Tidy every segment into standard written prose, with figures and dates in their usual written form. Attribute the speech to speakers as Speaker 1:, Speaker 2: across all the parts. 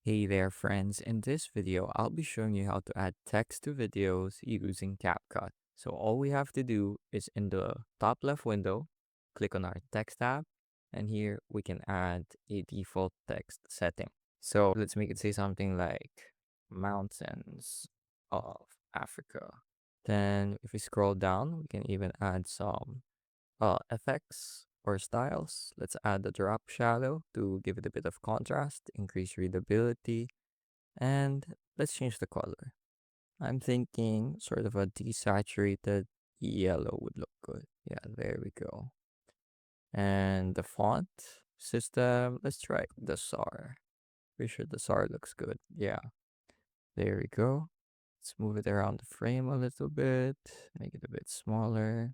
Speaker 1: Hey there friends, in this video I'll be showing you how to add text to videos using CapCut. So all we have to do is in the top left window, click on our text tab, and here we can add a default text setting. So let's make it say something like mountains of Africa. Then if we scroll down, we can even add some effects or styles. Let's add the drop shadow to give it a bit of contrast, increase readability, and let's change the color. I'm thinking sort of a desaturated yellow would look good. Yeah, there we go. And the font system, let's try the SAR. Pretty sure the SAR looks good. Yeah, there we go. Let's move it around the frame a little bit, make it a bit smaller,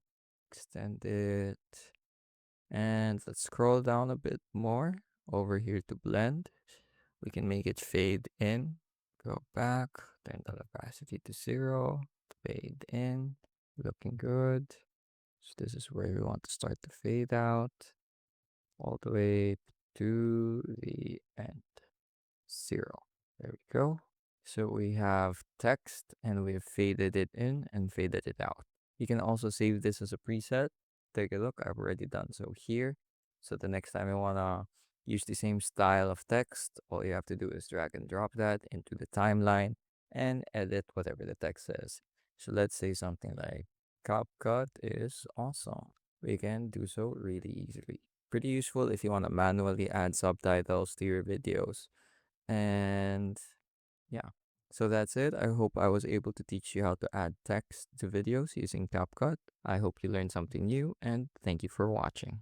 Speaker 1: extend it. And let's scroll down a bit more over here to blend. We can make it fade in, go back, turn the opacity to 0, fade in, looking good. So this is where we want to start to fade out all the way to the end, 0. There we go. So we have text and we've faded it in and faded it out. You can also save this as a preset. Take a look, I've already done so here. So the next time you wanna use the same style of text, all you have to do is drag and drop that into the timeline and edit whatever the text says. So let's say something like CapCut is awesome. We can do so really easily. Pretty useful if you want to manually add subtitles to your videos. And yeah, so that's it. I hope I was able to teach you how to add text to videos using CapCut. I hope you learned something new and thank you for watching.